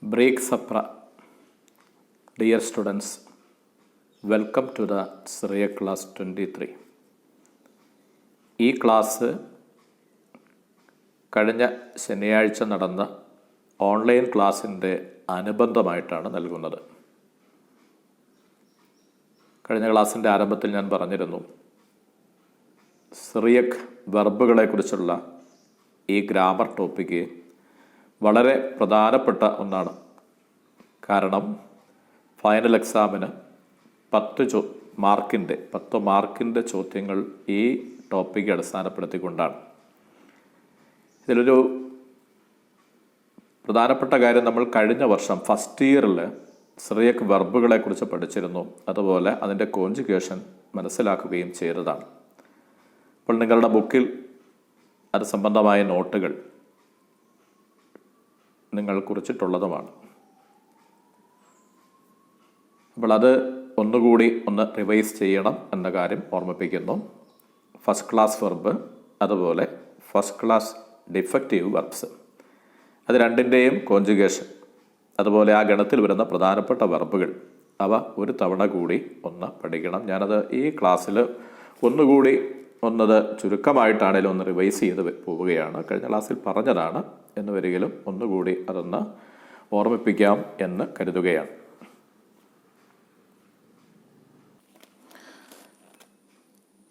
Break Sapra. Dear students, welcome to the Syriac class 23. ഈ class കഴിഞ്ഞ ശനിയാഴ്ച നടന്ന ഓൺലൈൻ ക്ലാസ്സിൻ്റെ അനുബന്ധമായിട്ടാണ് നൽകുന്നത്. കഴിഞ്ഞ ക്ലാസ്സിൻ്റെ ആരംഭത്തിൽ ഞാൻ പറഞ്ഞിരുന്നു, സിറിയക് വെർബുകളെക്കുറിച്ചുള്ള ഈ ഗ്രാമർ ടോപ്പിക്ക് വളരെ പ്രധാനപ്പെട്ട ഒന്നാണ്. കാരണം ഫൈനൽ എക്സാമിന് 10 മാർക്കിൻ്റെ ചോദ്യങ്ങൾ ഈ ടോപ്പിക്ക് അടിസ്ഥാനപ്പെടുത്തിക്കൊണ്ടാണ്. ഇതിലൊരു പ്രധാനപ്പെട്ട കാര്യം, നമ്മൾ കഴിഞ്ഞ വർഷം ഫസ്റ്റ് ഇയറിൽ സിറിയക് വെർബുകളെക്കുറിച്ച് പഠിച്ചിരുന്നു. അതുപോലെ അതിൻ്റെ കോൺജുഗേഷൻ മനസ്സിലാക്കുകയും ചെയ്തതാണ്. അപ്പോൾ നിങ്ങളുടെ ബുക്കിൽ അത് സംബന്ധമായ നോട്ടുകൾ നിങ്ങൾ കുറിച്ചിട്ടുള്ളതുമാണ്. അപ്പോൾ അത് ഒന്നുകൂടി റിവൈസ് ചെയ്യണം എന്ന കാര്യം ഓർമ്മിപ്പിക്കുന്നു. ഫസ്റ്റ് ക്ലാസ് വെർബ്, അതുപോലെ ഫസ്റ്റ് ക്ലാസ് ഡിഫക്റ്റീവ് വെർബ്സ്, അത് രണ്ടിൻ്റെയും കോൺജുഗേഷൻ, അതുപോലെ ആ ഗണത്തിൽ വരുന്ന പ്രധാനപ്പെട്ട വെർബുകൾ, അവ ഒരു തവണ കൂടി പഠിക്കണം. ഞാനത് ഈ ക്ലാസ്സിൽ ഒന്നുകൂടി ചുരുക്കമായിട്ടാണേലും റിവൈസ് ചെയ്ത് പോവുകയാണ്. കഴിഞ്ഞ ക്ലാസ്സിൽ പറഞ്ഞതാണ് എന്ന് വരികിലും ഒന്നുകൂടി അതൊന്ന് ഓർമ്മിപ്പിക്കാം എന്ന് കരുതുകയാണ്.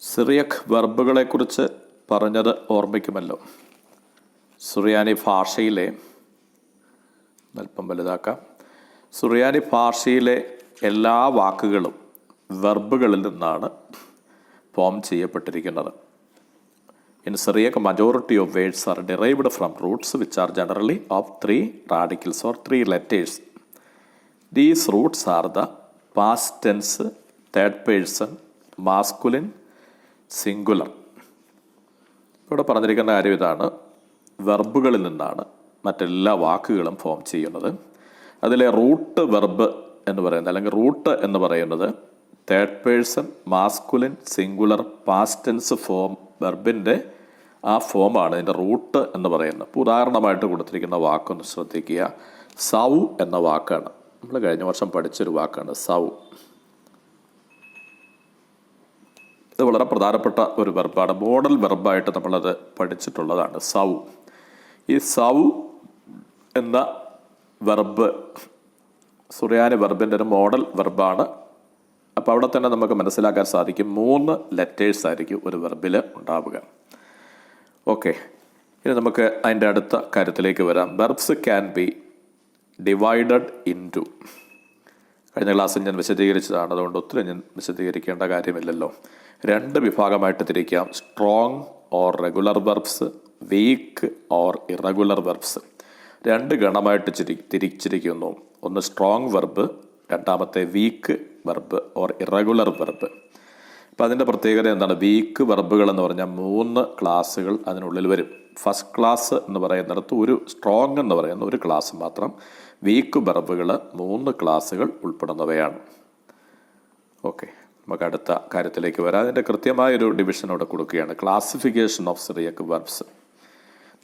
സിറിയക് വെർബുകളെക്കുറിച്ച് പറഞ്ഞത് ഓർമ്മിക്കുമല്ലോ. സുറിയാനി ഭാഷയിലെ അല്പം വലുതാക്കാം. സുറിയാനി ഭാഷയിലെ എല്ലാ വാക്കുകളും വെർബുകളിൽ നിന്നാണ് form ചെയ്യപ്പെട്ടിരിക്കുന്നത്. In Syriac, majority of words are derived from roots which are generally of 3 radicals or 3 letters. These roots are the past tense, third person, masculine, singular. ഇവിടെ പറഞ്ഞിരിക്കുന്ന കാര്യം ഇതാണ്: വെർബുകളിൽ നിന്നാണ് മറ്റെല്ലാ വാക്കുകളും ഫോം ചെയ്യുന്നത്. അതിലെ റൂട്ട് വെർബ് എന്ന് പറയുന്നത്, അല്ലെങ്കിൽ റൂട്ട് എന്ന് പറയുന്നത് third person, masculine, singular, past tense form വെർബിൻ്റെ ആ ഫോമാണ് ഇതിൻ്റെ റൂട്ട് എന്ന് പറയുന്നത്. ഇപ്പോൾ ഉദാഹരണമായിട്ട് കൊടുത്തിരിക്കുന്ന വാക്കൊന്ന് ശ്രദ്ധിക്കുക. സൗ എന്ന വാക്കാണ്. നമ്മൾ കഴിഞ്ഞ വർഷം പഠിച്ചൊരു വാക്കാണ് സൗ. ഇത് വളരെ പ്രധാനപ്പെട്ട ഒരു വെർബാണ്. മോഡൽ വെർബായിട്ട് നമ്മളത് പഠിച്ചിട്ടുള്ളതാണ് സൗ. ഈ സൗ എന്ന വെർബ് സുറിയാനി വെർബിൻ്റെ ഒരു മോഡൽ വെർബാണ്. അപ്പോൾ അവിടെ തന്നെ നമുക്ക് മനസ്സിലാക്കാൻ സാധിക്കും 3 ലെറ്റേഴ്സ് ആയിരിക്കും ഒരു വെർബിൽ ഉണ്ടാവുക. ഓക്കെ, ഇനി നമുക്ക് അതിൻ്റെ അടുത്ത കാര്യത്തിലേക്ക് വരാം. Verbs can be divided into. കഴിഞ്ഞ ക്ലാസ്സിൽ ഞാൻ വിശദീകരിച്ചതാണ്, അതുകൊണ്ട് ഒത്തിരി ഞാൻ വിശദീകരിക്കേണ്ട കാര്യമില്ലല്ലോ. 2 വിഭാഗമായിട്ട് തിരിക്കാം: strong or regular verbs, weak or irregular verbs. 2 ഗണമായിട്ട് തിരിച്ചിരിക്കുന്നു. ഒന്ന് സ്ട്രോങ് വെർബ്, രണ്ടാമത്തെ weak verb or irregular verb. അപ്പോൾ അതിൻ്റെ പ്രത്യേകത എന്താണ്? വീക്ക് വെർബുകൾ എന്ന് പറഞ്ഞാൽ 3 ക്ലാസ്സുകൾ അതിനുള്ളിൽ വരും. ഫസ്റ്റ് ക്ലാസ് എന്ന് പറയുന്നിടത്ത് ഒരു സ്ട്രോങ് എന്ന് പറയുന്ന ഒരു ക്ലാസ് മാത്രം. വീക്ക് വെർബുകൾ 3 ക്ലാസ്സുകൾ ഉൾപ്പെടുന്നവയാണ്. ഓക്കെ, നമുക്ക് അടുത്ത കാര്യത്തിലേക്ക് വരാം. അതിൻ്റെ കൃത്യമായൊരു ഡിവിഷനോടെ കൊടുക്കുകയാണ്. ക്ലാസിഫിക്കേഷൻ ഓഫ് സിറിയക് വെർബ്സ്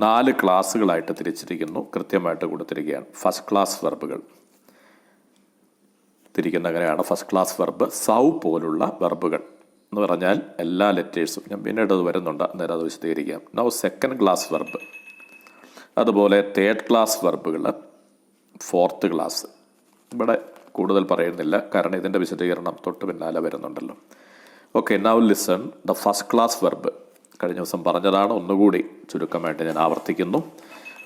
4 ക്ലാസ്സുകളായിട്ട് തിരിച്ചിരിക്കുന്നു, കൃത്യമായിട്ട് കൊടുത്തിരിക്കുകയാണ്. ഫസ്റ്റ് ക്ലാസ് വെർബുകൾ തിരിക്കുന്ന അങ്ങനെയാണ്. ഫസ്റ്റ് ക്ലാസ് വെർബ് സൗ പോലുള്ള വെർബുകൾ എന്ന് പറഞ്ഞാൽ എല്ലാ ലെറ്റേഴ്സും, ഞാൻ പിന്നീട് അത് വരുന്നുണ്ട്, അന്നേരം അത് വിശദീകരിക്കാം. നൗ സെക്കൻഡ് ക്ലാസ് വെർബ്, അതുപോലെ തേർഡ് ക്ലാസ് വെർബുകൾ, ഫോർത്ത് ക്ലാസ്. ഇവിടെ കൂടുതൽ പറയുന്നില്ല, കാരണം ഇതിൻ്റെ വിശദീകരണം തൊട്ട് പിന്നാലെ വരുന്നുണ്ടല്ലോ. Okay, now listen the first class verb. കഴിഞ്ഞ ദിവസം പറഞ്ഞതാണ്, ഒന്നുകൂടി ചുരുക്കമായിട്ട് ഞാൻ ആവർത്തിക്കുന്നു.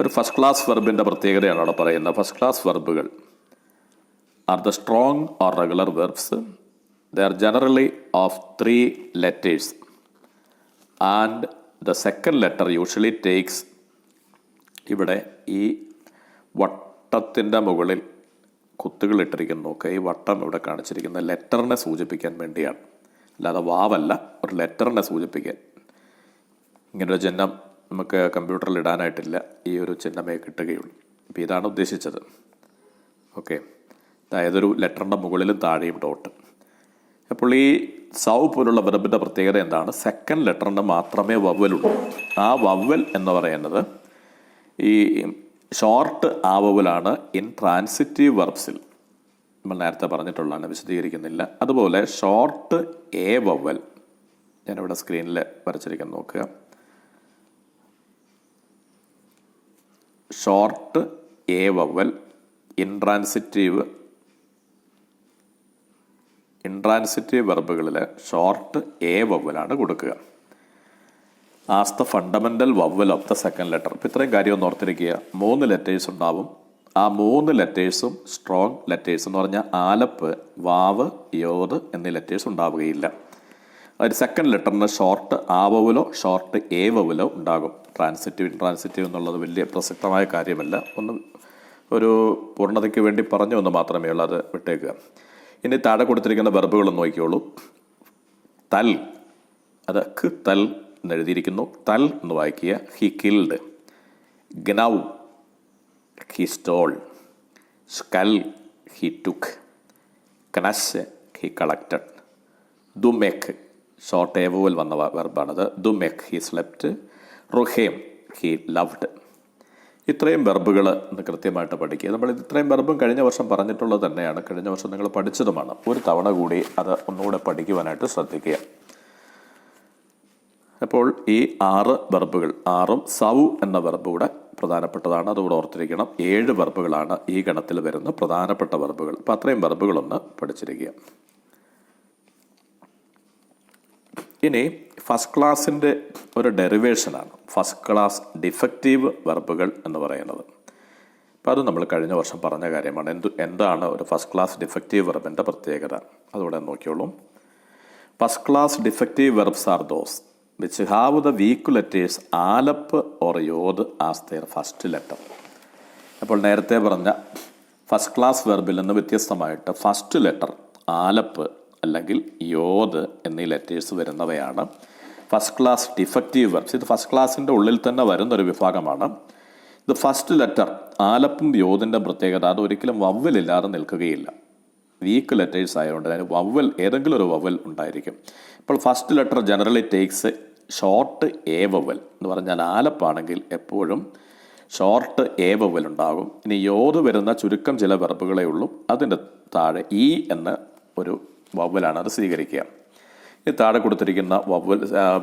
ഒരു ഫസ്റ്റ് ക്ലാസ് വെർബിൻ്റെ പ്രത്യേകതയാണ് അവിടെ പറയുന്നത്. ഫസ്റ്റ് ക്ലാസ് വെർബുകൾ are the strong or regular verbs. They are generally of 3 letters and the second letter usually takes. ഇവിടെ ഈ വട്ടത്തിൻ്റെ മുകളിൽ കുത്തുകൾ ഇട്ടിരിക്കുന്നു. നോക്കുക, ഈ വട്ടം ഇവിടെ കാണിച്ചിരിക്കുന്ന ലെറ്ററിനെ സൂചിപ്പിക്കാൻ വേണ്ടിയാണ്, അല്ലാതെ വാവല്ല, ഒരു ലെറ്ററിനെ സൂചിപ്പിക്കാൻ. ഇങ്ങനൊരു ചിഹ്നം നമുക്ക് കമ്പ്യൂട്ടറിൽ ഇടാനായിട്ടില്ല, ഈ ഒരു ചിഹ്നമേ കിട്ടുകയുള്ളൂ. അപ്പോൾ ഇതാണ് ഉദ്ദേശിച്ചത്. ഓക്കെ, അതായത് ഒരു ലെറ്ററിൻ്റെ മുകളിലും താഴെയും ഡോട്ട്. അപ്പോൾ ഈ സൗ പോലുള്ള വെർബിൻ്റെ പ്രത്യേകത എന്താണ്? സെക്കൻഡ് ലെറ്ററിന് മാത്രമേ വവ്വലുള്ളൂ. ആ വവ്വൽ എന്ന് പറയുന്നത് ഈ ഷോർട്ട് ആ വവലാണ് ഇൻട്രാൻസിറ്റീവ് വെർബ്സിൽ. നമ്മൾ നേരത്തെ പറഞ്ഞിട്ടുള്ളതാണ്, വിശദീകരിക്കുന്നില്ല. അതുപോലെ ഷോർട്ട് എ വവൽ, ഞാനിവിടെ സ്ക്രീനിൽ വരച്ചിരിക്കാൻ നോക്കുക. ഷോർട്ട് എ വവൽ ഇൻട്രാൻസിറ്റീവ് വെർബുകളിൽ ഷോർട്ട് എ വവലാണ് കൊടുക്കുക. As the fundamental vowel of the second letter. ഇപ്പോൾ ഇത്രയും കാര്യം ഒന്ന് ഓർത്തിരിക്കുക. 3 ലെറ്റേഴ്സ് ഉണ്ടാവും. ആ 3 ലെറ്റേഴ്സും സ്ട്രോങ് ലെറ്റേഴ്സ് എന്ന് പറഞ്ഞാൽ ആലപ്പ്, വാവ്, യോത് എന്നീ ലെറ്റേഴ്സ് ഉണ്ടാവുകയില്ല. ഒരു സെക്കൻഡ് ലെറ്ററിന് ഷോർട്ട് ആ വവലോ ഷോർട്ട് എ വവലോ ഉണ്ടാകും. ട്രാൻസിറ്റീവ് ഇൻട്രാൻസിറ്റീവ് എന്നുള്ളത് വലിയ പ്രസക്തമായ കാര്യമല്ല, ഒന്ന് ഒരു പൂർണ്ണതയ്ക്ക് വേണ്ടി പറഞ്ഞു എന്ന് മാത്രമേ ഉള്ളൂ, അത് വിട്ടേക്കുക. ഇനി താഴെ കൊടുത്തിരിക്കുന്ന വെർബുകൾ നോക്കിയോളൂ. തൽ, അത് തൽ എന്നെഴുതിയിരിക്കുന്നു. തൽ എന്ന് വായിക്കുക. He killed. ഗ്നൗ, ഹി സ്റ്റോൾ. സ്കൽ, ഹി ടുക്ക്. കനശ്, ഹി കളക്റ്റഡ്. ദുമെക്, ഷോർട്ട് എ വവൽ വന്ന വെർബാണത്. ദുമെക്, ഹി സ്ലെപ്റ്റ്. റുഹേം, ഹി ലവ്ഡ്. ഇത്രയും വെർബുകൾ ഒന്ന് കൃത്യമായിട്ട് പഠിക്കുക. നമ്മൾ ഇത്രയും വെർബും കഴിഞ്ഞ വർഷം പറഞ്ഞിട്ടുള്ളത് തന്നെയാണ്, കഴിഞ്ഞ വർഷം നിങ്ങൾ പഠിച്ചതുമാണ്. ഒരു തവണ കൂടി അത് ഒന്നുകൂടെ പഠിക്കുവാനായിട്ട് ശ്രദ്ധിക്കുക. അപ്പോൾ ഈ 6 വെർബുകൾ, 6ഉം സൗ എന്ന വെർബ് കൂടെ പ്രധാനപ്പെട്ടതാണ്, അതുകൂടെ ഓർത്തിരിക്കണം. 7 വെർബുകളാണ് ഈ ഗണത്തിൽ വരുന്ന പ്രധാനപ്പെട്ട വെർബുകൾ. അപ്പോൾ അത്രയും വെർബുകളൊന്ന് പഠിച്ചിരിക്കുക. ഇനി ഫസ്റ്റ് ക്ലാസിൻ്റെ ഒരു ഡെറിവേഷനാണ് ഫസ്റ്റ് ക്ലാസ് ഡിഫക്റ്റീവ് വെർബുകൾ എന്ന് പറയുന്നത്. അപ്പോൾ അത് നമ്മൾ കഴിഞ്ഞ വർഷം പറഞ്ഞ കാര്യമാണ്. എന്താണ് ഒരു ഫസ്റ്റ് ക്ലാസ് ഡിഫക്റ്റീവ് വെർബിൻ്റെ പ്രത്യേകത, അതുകൂടെ നോക്കിയോളൂ. First class defective verbs are those which have the weak letters aleph or yod as their first letter. അപ്പോൾ നേരത്തെ പറഞ്ഞ ഫസ്റ്റ് ക്ലാസ് വെർബിൽ നിന്ന് വ്യത്യസ്തമായിട്ട് ഫസ്റ്റ് ലെറ്റർ ആലപ്പ് അല്ലെങ്കിൽ യോത് എന്നീ ലെറ്റേഴ്സ് വരുന്നവയാണ് ഫസ്റ്റ് ക്ലാസ് ഡിഫക്റ്റീവ് വെർബ്സ്. ഇത് ഫസ്റ്റ് ക്ലാസിൻ്റെ ഉള്ളിൽ തന്നെ വരുന്നൊരു വിഭാഗമാണ്. ഇത് ഫസ്റ്റ് ലെറ്റർ ആലപ്പും യോതിൻ്റെ പ്രത്യേകത, അത് ഒരിക്കലും വവ്വലില്ലാതെ നിൽക്കുകയില്ല. വീക്ക് ലെറ്റേഴ്സ് ആയതുകൊണ്ട് അതിന് വവ്വൽ, ഏതെങ്കിലും ഒരു വവ്വൽ ഉണ്ടായിരിക്കും. ഇപ്പോൾ first letter generally takes short a vowel എന്ന് പറഞ്ഞാൽ ആലപ്പാണെങ്കിൽ എപ്പോഴും ഷോർട്ട് എ വവൽ ഉണ്ടാകും. ഇനി യോത് വരുന്ന ചുരുക്കം ചില വെർബുകളേ ഉള്ളൂ, അതിൻ്റെ താഴെ ഇ എന്ന ഒരു വവ്വലാണ്, അത് സ്വീകരിക്കുക. ഈ താഴെ കൊടുത്തിരിക്കുന്ന വവ്വൽ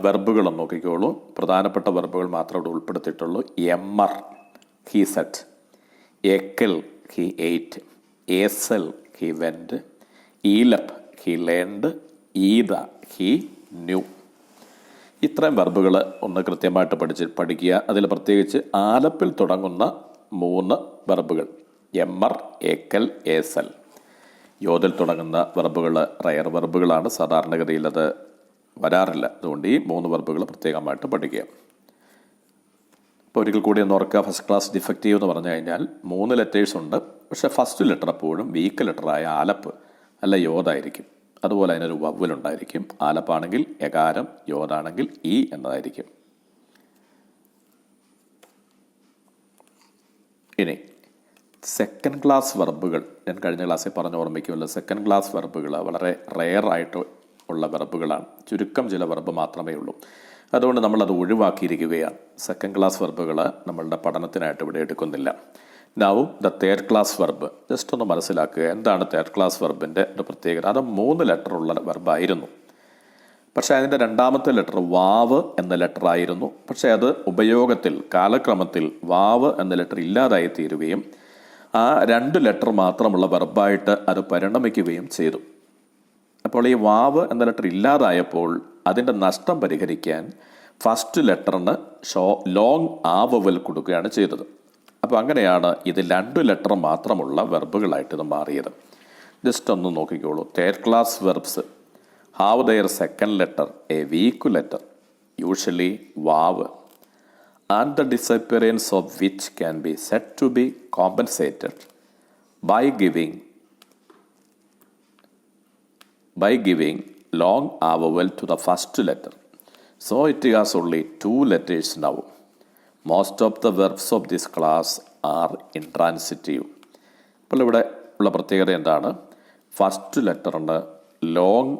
വെർബുകൾ നോക്കിക്കോളൂ. പ്രധാനപ്പെട്ട വെർബുകൾ മാത്രമേ ഇവിടെ ഉൾപ്പെടുത്തിയിട്ടുള്ളൂ. എമ്മർ, ഹി സെറ്റ്. എക്കൽ, ഹി എയ്റ്റ്. ഏസൽ, ഹി വെൻറ്റ്. ഈലപ്പ്, ഹി ലേൺഡ്. ഈദ, ഹി ന്യൂ. ഇത്രയും വെർബുകൾ ഒന്ന് കൃത്യമായിട്ട് പഠിക്കുക. അതിൽ പ്രത്യേകിച്ച് ആലപ്പിൽ തുടങ്ങുന്ന 3 വെർബുകൾ എമ്മർ, ഏക്കൽ, ഏസൽ. യോതിൽ തുടങ്ങുന്ന വെർബുകൾ റയർ വെർബുകളാണ്, സാധാരണഗതിയിൽ അത് വരാറില്ല. അതുകൊണ്ട് ഈ 3 വെർബുകൾ പ്രത്യേകമായിട്ട് പഠിക്കുക. ഇപ്പോൾ ഒരിക്കൽ കൂടി ഒന്ന് ഓർക്കുക. ഫസ്റ്റ് ക്ലാസ് ഡിഫക്റ്റീവ് എന്ന് പറഞ്ഞു കഴിഞ്ഞാൽ 3 ലെറ്റേഴ്സ് ഉണ്ട്, പക്ഷേ ഫസ്റ്റ് ലെറ്റർ എപ്പോഴും വീക്ക് ലെറ്ററായ ആലപ്പ് അല്ല യോതായിരിക്കും. അതുപോലെ അതിനൊരു വവ്വലുണ്ടായിരിക്കും. ആലപ്പാണെങ്കിൽ എകാരം, യോതാണെങ്കിൽ ഇ എന്നതായിരിക്കും. ഇനി സെക്കൻഡ് ക്ലാസ് വെർബുകൾ, ഞാൻ കഴിഞ്ഞ ക്ലാസ്സിൽ പറഞ്ഞ് ഓർമ്മിക്കുമല്ലോ, സെക്കൻഡ് ക്ലാസ് വെർബുകൾ വളരെ റെയർ ആയിട്ട് ഉള്ള വെർബുകളാണ്. ചുരുക്കം ചില വെർബ് മാത്രമേ ഉള്ളൂ. അതുകൊണ്ട് നമ്മളത് ഒഴിവാക്കിയിരിക്കുകയാണ്. സെക്കൻഡ് ക്ലാസ് വെർബുകൾ നമ്മളുടെ പഠനത്തിനായിട്ട് ഇവിടെ എടുക്കുന്നില്ല. Now the third class verb, just ഒന്ന് മനസ്സിലാക്കുക എന്താണ് തേർഡ് ക്ലാസ് വെർബിൻ്റെ ഒരു പ്രത്യേകത. അത് 3 ലെറ്ററുള്ള വെർബായിരുന്നു. പക്ഷേ അതിൻ്റെ രണ്ടാമത്തെ ലെറ്റർ വാവ് എന്ന ലെറ്ററായിരുന്നു. പക്ഷേ അത് ഉപയോഗത്തിൽ കാലക്രമത്തിൽ വാവ് എന്ന ലെറ്റർ ഇല്ലാതായി തീരുകയും ആ 2 ലെറ്റർ മാത്രമുള്ള വെർബായിട്ട് അത് പരിണമിക്കുകയും ചെയ്തു. അപ്പോൾ ഈ വാവ് എന്ന ലെറ്റർ ഇല്ലാതായപ്പോൾ അതിൻ്റെ നഷ്ടം പരിഹരിക്കാൻ ഫസ്റ്റ് ലെറ്ററിന് ലോങ് ആ വവൽ കൊടുക്കുകയാണ് ചെയ്തത്. അപ്പോൾ അങ്ങനെയാണ് ഇത് 2 ലെറ്റർ മാത്രമുള്ള വെർബുകളായിട്ട് ഇത് മാറിയത്. ജസ്റ്റ് ഒന്ന് നോക്കിക്കോളൂ. Third class verbs have their second letter a weak letter, usually vav, and the disappearance of which can be said to be compensated by giving long a vowel to the first letter. So it has only 2 letters now. Most of the verbs of this class are intransitive. അപ്പോൾ ഇവിടെ ഉള്ള പ്രത്യേകത എന്താണ്? First ലെറ്ററിന് long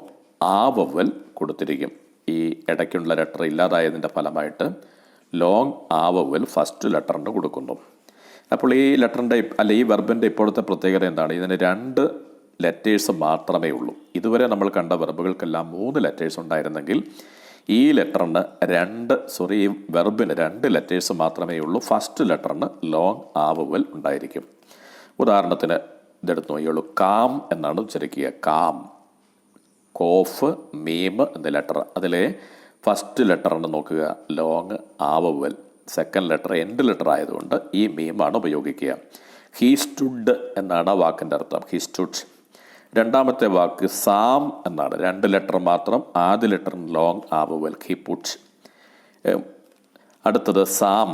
ആ vowel കൊടുത്തിരിക്കും. ഈ ഇടയ്ക്കുള്ള letter ഇല്ലാതായതിൻ്റെ ഫലമായിട്ട് long ആ വവൽ ഫസ്റ്റ് ലെറ്ററിന് കൊടുക്കുന്നു. അപ്പോൾ ഈ ലെറ്ററിൻ്റെ ഈ വെർബിൻ്റെ ഇപ്പോഴത്തെ പ്രത്യേകത എന്താണ്? ഇതിന് 2 ലെറ്റേഴ്സ് മാത്രമേ ഉള്ളൂ. ഇതുവരെ നമ്മൾ കണ്ട വെർബുകൾക്കെല്ലാം 3 ലെറ്റേഴ്സ് ഉണ്ടായിരുന്നെങ്കിൽ ഈ ലെറ്ററിന് ഈ വെർബിന് 2 ലെറ്റേഴ്സ് മാത്രമേ ഉള്ളൂ. ഫസ്റ്റ് ലെറ്ററിന് ലോങ് ആവുവൽ ഉണ്ടായിരിക്കും. ഉദാഹരണത്തിന് ഇതെടുത്ത് നോക്കിയുള്ളൂ. കാം എന്നാണ് ഉച്ചരിക്കുക. കാം, കോഫ്, മീം എന്ന ലെറ്റർ. അതിലെ ഫസ്റ്റ് ലെറ്ററിന് നോക്കുക long a vowel, second letter end letter ആയതുകൊണ്ട് ഈ മീമാണ് ഉപയോഗിക്കുക. ഹീ സ്റ്റുഡ് എന്നാണ് ആ വാക്കിൻ്റെ അർത്ഥം. He stood. രണ്ടാമത്തെ വാക്ക് സാം എന്നാണ്. 2 ലെറ്റർ മാത്രം. ആദ്യ ലെറ്ററിന് ലോങ് ആവുവൽ, ഹി പുട്ട്. അടുത്തത് സാം.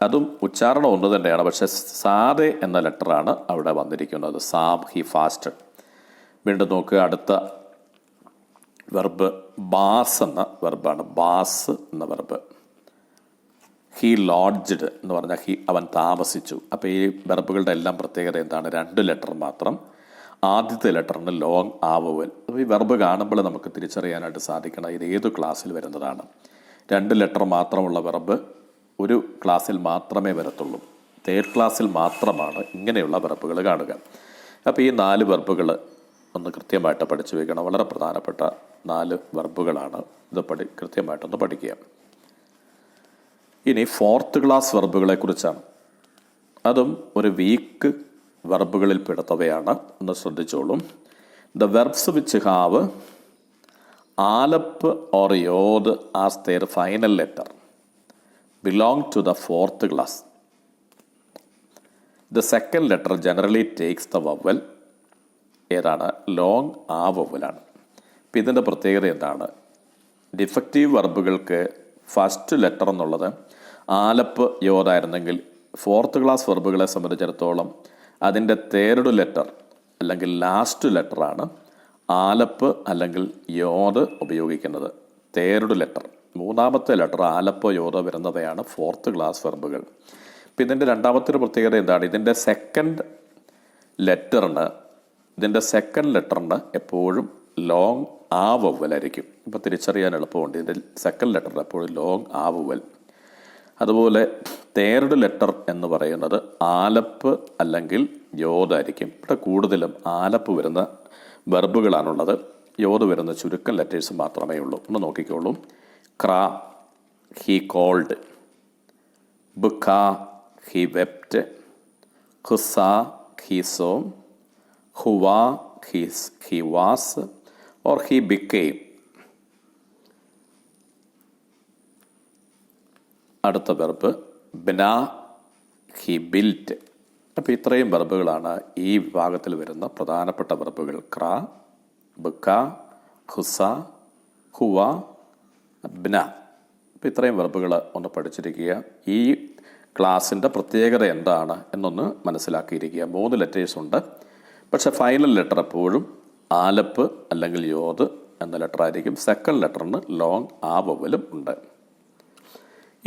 അതും ഉച്ചാരണം ഒന്ന് തന്നെയാണ്, പക്ഷെ സാദെ എന്ന ലെറ്ററാണ് അവിടെ വന്നിരിക്കുന്നത്. Sam, he fasted. വീണ്ടും നോക്കുക, അടുത്ത വെർബ് ബാസ് എന്ന വെർബാണ്. ബാസ് എന്ന വെർബ്. ഹി ലോഡ്ജ്ഡ് എന്ന് പറഞ്ഞാൽ അവൻ താമസിച്ചു. അപ്പോൾ ഈ വെർബുകളുടെ എല്ലാം പ്രത്യേകത എന്താണ്? 2 ലെറ്റർ മാത്രം. ആദ്യത്തെ ലെറ്ററിന് ലോങ് ആവുവൽ. അപ്പോൾ ഈ വെർബ് കാണുമ്പോൾ നമുക്ക് തിരിച്ചറിയാനായിട്ട് സാധിക്കണം ഇത് ഏത് ക്ലാസ്സിൽ വരുന്നതാണ്. 2 ലെറ്റർ മാത്രമുള്ള വെർബ് ഒരു ക്ലാസ്സിൽ മാത്രമേ വരത്തുള്ളൂ. 3rd ക്ലാസ്സിൽ മാത്രമാണ് ഇങ്ങനെയുള്ള വെർബുകൾ കാണുക. അപ്പോൾ ഈ 4 വെർബുകൾ ഒന്ന് കൃത്യമായിട്ട് പഠിച്ചു വയ്ക്കണം. വളരെ പ്രധാനപ്പെട്ട 4 വെർബുകളാണ്. ഇത് കൃത്യമായിട്ടൊന്ന് പഠിക്കുക. ഇനി 4th ക്ലാസ് വെർബുകളെ കുറിച്ചാണ്. അതും ഒരു വീക്ക് വെർബുകളിൽ പെടുത്തവയാണ്. ഒന്ന് ശ്രദ്ധിച്ചോളും. The verbs which have aleph or yod as their final letter belong to the 4th class. The second letter generally takes the vowel. ഏതാണ്? ലോങ് ആ വവലാണ്. ഇപ്പം ഇതിൻ്റെ പ്രത്യേകത എന്താണ്? ഡിഫക്റ്റീവ് വെർബുകൾക്ക് ഫസ്റ്റ് ലെറ്റർ എന്നുള്ളത് ആലപ്പ് യോദായിരുന്നെങ്കിൽ 4th ക്ലാസ് വെർബുകളെ സംബന്ധിച്ചിടത്തോളം അതിൻ്റെ 3rd ലെറ്റർ അല്ലെങ്കിൽ ലാസ്റ്റ് ലെറ്ററാണ് ആലപ്പ് അല്ലെങ്കിൽ യോദ് ഉപയോഗിക്കുന്നത്. 3rd ലെറ്റർ, 3ാമത്തെ ലെറ്റർ ആലപ്പോ യോദോ വരുന്നവയാണ് 4th ക്ലാസ് വെർബുകൾ. ഇപ്പം ഇതിൻ്റെ രണ്ടാമത്തെ ഒരു പ്രത്യേകത എന്താണ്? ഇതിൻ്റെ സെക്കൻഡ് ലെറ്ററിന് എപ്പോഴും ലോങ് ആ വവ്വലായിരിക്കും. ഇപ്പം തിരിച്ചറിയാൻ എളുപ്പമുണ്ട്. ഇതിൻ്റെ സെക്കൻഡ് ലെറ്ററിന് എപ്പോഴും ലോങ് ആ വവ്വൽ. അതുപോലെ 3rd ലെറ്റർ എന്ന് പറയുന്നത് ആലപ്പ് അല്ലെങ്കിൽ യോദായിരിക്കും. ഇവിടെ കൂടുതലും ആലപ്പ് വരുന്ന വെർബുകളാണുള്ളത്. യോദ് വരുന്ന ചുരുക്കം ലെറ്റേഴ്സ് മാത്രമേ ഉള്ളൂ. ഒന്ന് നോക്കിക്കോളൂ. ക്ര, ഹി കോൾഡ്. ബുഖ, ഹി വെപ്റ്റ്. ഖുസ, ഹി സോ. ഹുവ, he was or he became. അടുത്ത വെർബ് ബന, ഹി ബിൽറ്റ്. അപ്പോൾ ഇത്രയും വെർബുകളാണ് ഈ വിഭാഗത്തിൽ വരുന്ന പ്രധാനപ്പെട്ട വെർബുകൾ. ക്ര, ബുക്ക, ഹുസ, ഹുവ, ബന. അപ്പോൾ ഇത്രയും വെർബുകൾ ഒന്ന് പഠിച്ചിരിക്കുക. ഈ ക്ലാസ്സിൻ്റെ പ്രത്യേകത എന്താണ് എന്നൊന്ന് മനസ്സിലാക്കിയിരിക്കുക. 3 ലെറ്റേഴ്സ് ഉണ്ട്, പക്ഷേ ഫൈനൽ ലെറ്റർ എപ്പോഴും ആലപ്പ് അല്ലെങ്കിൽ യോദ് എന്ന ലെറ്റർ ആയിരിക്കും. സെക്കൻഡ് ലെറ്ററിന് ലോങ് ആ വവ്വലും ഉണ്ട്.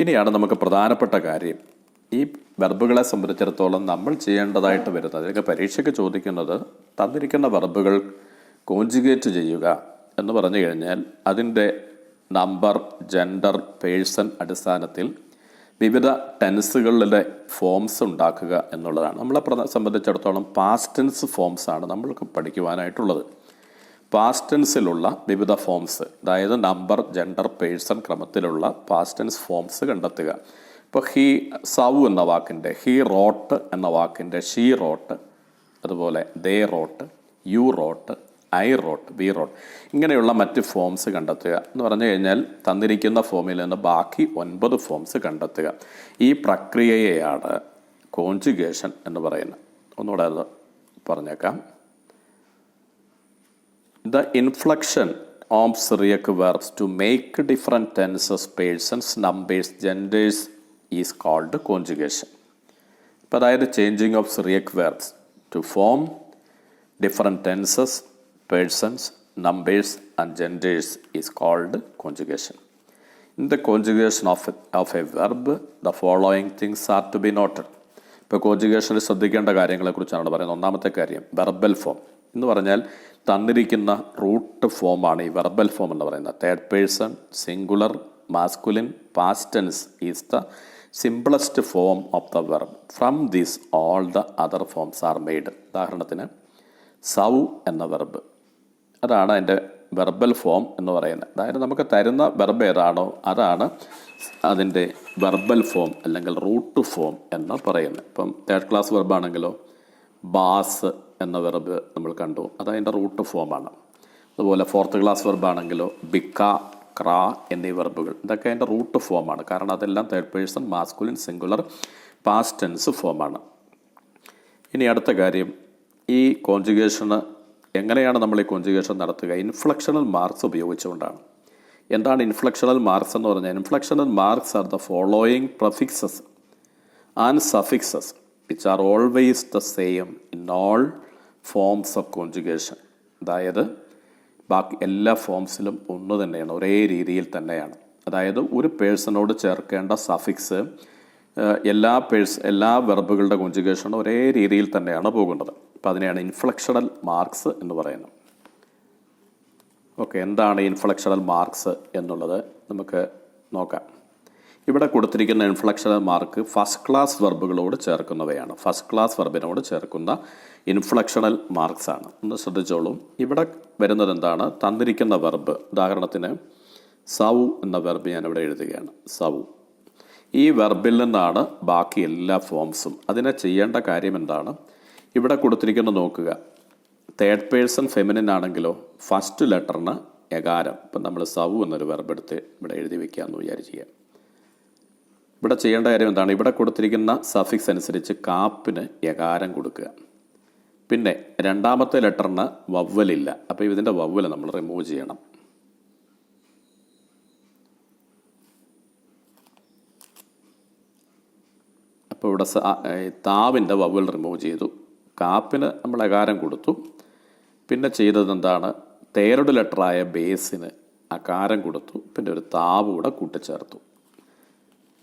ഇനിയാണ് നമുക്ക് പ്രധാനപ്പെട്ട കാര്യം. ഈ വെർബുകളെ സംബന്ധിച്ചിടത്തോളം നമ്മൾ ചെയ്യേണ്ടതായിട്ട് വരുന്നത്, ഇതൊക്കെ പരീക്ഷയ്ക്ക് ചോദിക്കുന്നത്, തന്നിരിക്കുന്ന വെർബുകൾ കോൺജുഗേറ്റ് ചെയ്യുക എന്ന് പറഞ്ഞു കഴിഞ്ഞാൽ അതിൻ്റെ നമ്പർ, ജെൻഡർ, പേഴ്സൺ അടിസ്ഥാനത്തിൽ വിവിധ ടെൻസുകളിലെ ഫോംസ് ഉണ്ടാക്കുക എന്നുള്ളതാണ്. നമ്മളെ സംബന്ധിച്ചിടത്തോളം പാസ്റ്റ് ടെൻസ് ഫോംസാണ് നമ്മൾക്ക് പഠിക്കുവാനായിട്ടുള്ളത്. പാസ്റ്റ് ടെൻസിലുള്ള വിവിധ ഫോംസ്, അതായത് നമ്പർ, ജെൻഡർ, പേഴ്സൺ ക്രമത്തിലുള്ള പാസ്റ്റ് ടെൻസ് ഫോംസ് കണ്ടെത്തുക. ഇപ്പോൾ ഹി, സൗ എന്ന വാക്കിൻ്റെ, ഹി റോട്ട് എന്ന വാക്കിൻ്റെ ഷീ റോട്ട്, അതുപോലെ they wrote, you wrote, I wrote, we wrote, ഇങ്ങനെയുള്ള മറ്റ് ഫോംസ് കണ്ടെത്തുക എന്ന് പറഞ്ഞു കഴിഞ്ഞാൽ തന്നിരിക്കുന്ന ഫോമിൽ നിന്ന് ബാക്കി 9 ഫോംസ് കണ്ടെത്തുക. ഈ പ്രക്രിയയെയാണ് കോൺജുഗേഷൻ എന്ന് പറയുന്നത്. ഒന്നുകൂടെ അത് പറഞ്ഞേക്കാം. The inflection of Syriac verbs to make different tenses, persons, numbers, genders is called conjugation. അപ്പോൾ അതായത് changing of Syriac verbs to form different tenses, persons, numbers and genders is called conjugation. In the conjugation of a verb, the following things are to be noted. ഇപ്പോൾ കോൺജുഗേഷനിൽ ശ്രദ്ധിക്കേണ്ട കാര്യങ്ങളെക്കുറിച്ചാണ് പറയുന്നത്. ഒന്നാമത്തെ കാര്യം verbal form എന്ന് പറഞ്ഞാൽ തന്നിരിക്കുന്ന റൂട്ട് ഫോമാണ് ഈ വെർബൽ ഫോം എന്ന് പറയുന്നത്. 3rd person, singular, masculine, past tense is the simplest form of the verb. From this all the other forms are made. ഉദാഹരണത്തിന് സൗ എന്ന വെർബ്, അതാണ് അതിൻ്റെ വെർബൽ ഫോം എന്ന് പറയുന്നത്. അതായത് നമുക്ക് തരുന്ന വെർബ് ഏതാണോ അതാണ് അതിൻ്റെ വെർബൽ ഫോം അല്ലെങ്കിൽ റൂട്ട് ഫോം എന്ന് പറയുന്നത്. ഇപ്പം തേർഡ് ക്ലാസ് വെർബാണെങ്കിലോ ബാസ് എന്ന വെർബ് നമ്മൾ കണ്ടു, അതതിൻ്റെ റൂട്ട് ഫോമാണ്. അതുപോലെ ഫോർത്ത് ക്ലാസ് വെർബാണെങ്കിലോ ബിക്ക, ക്ര എന്നീ വെർബുകൾ, ഇതൊക്കെ അതിൻ്റെ റൂട്ട് ഫോമാണ്. കാരണം അതെല്ലാം third person masculine singular past tense ഫോമാണ്. ഇനി അടുത്ത കാര്യം, ഈ കോൺജുഗേഷന് എങ്ങനെയാണ് നമ്മൾ ഈ കോൺജുഗേഷൻ നടത്തുക? ഇൻഫ്ലക്ഷണൽ മാർക്സ് ഉപയോഗിച്ചുകൊണ്ടാണ്. എന്താണ് ഇൻഫ്ലക്ഷണൽ മാർക്സ് എന്ന് പറഞ്ഞാൽ? Inflectional marks are the following prefixes and suffixes which are always the same in all forms of conjugation. അതായത് ബാക്കി എല്ലാ ഫോംസിലും ഒന്ന് തന്നെയാണ്, ഒരേ രീതിയിൽ തന്നെയാണ്. അതായത് ഒരു പേഴ്സണോട് ചേർക്കേണ്ട സഫിക്സ് എല്ലാ വെർബുകളുടെ കോൺജുഗേഷനും ഒരേ രീതിയിൽ തന്നെയാണ് പോകുന്നത്. അപ്പോൾ അതിനെയാണ് ഇൻഫ്ലക്ഷണൽ മാർക്സ് എന്ന് പറയുന്നത്. ഓക്കെ, എന്താണ് ഇൻഫ്ലക്ഷണൽ മാർക്സ് എന്നുള്ളത് നമുക്ക് നോക്കാം. ഇവിടെ കൊടുത്തിരിക്കുന്ന ഇൻഫ്ലക്ഷണൽ മാർക്ക് ഫസ്റ്റ് ക്ലാസ് വെർബുകളോട് ചേർക്കുന്നവയാണ്. ഫസ്റ്റ് ക്ലാസ് വെർബിനോട് ചേർക്കുന്ന ഇൻഫ്ലക്ഷണൽ മാർക്സ് ആണ്. ഒന്ന് ശ്രദ്ധിച്ചോളൂ. ഇവിടെ വരുന്നത് എന്താണ്? തന്നിരിക്കുന്ന വെർബ്, ഉദാഹരണത്തിന് സൗ എന്ന വെർബ് ഞാനിവിടെ എഴുതുകയാണ്. സൗ, ഈ വെർബിൽ നിന്നാണ് ബാക്കി എല്ലാ ഫോംസും. അതിനെ ചെയ്യേണ്ട കാര്യം എന്താണ്? ഇവിടെ കൊടുത്തിരിക്കുന്നത് നോക്കുക. തേർഡ് പേഴ്സൺ ഫെമിനിൻ ആണെങ്കിലോ ഫസ്റ്റ് ലെറ്ററിന് എകാരം. ഇപ്പം നമ്മൾ സൗ എന്നൊരു വെർബ് എടുത്ത് ഇവിടെ എഴുതി വയ്ക്കാമെന്ന് വിചാരിക്കുക. ഇവിടെ ചെയ്യേണ്ട കാര്യം എന്താണ്? ഇവിടെ കൊടുത്തിരിക്കുന്ന സഫിക്സ് അനുസരിച്ച് കാപ്പിന് എകാരം കൊടുക്കുക. പിന്നെ രണ്ടാമത്തെ ലെറ്ററിന് വവ്വലില്ല, അപ്പോൾ ഇതിൻ്റെ വവ്വൽ നമ്മൾ റിമൂവ് ചെയ്യണം. അപ്പോൾ ഇവിടെ താവിൻ്റെ വവ്വൽ റിമൂവ് ചെയ്തു, കാപ്പിന് നമ്മൾ എകാരം കൊടുത്തു. പിന്നെ ചെയ്തത് എന്താണ്? തേർഡ് ലെറ്ററായ ബേസിന് അകാരം കൊടുത്തു, പിന്നെ ഒരു താവ് കൂടെ കൂട്ടിച്ചേർത്തു.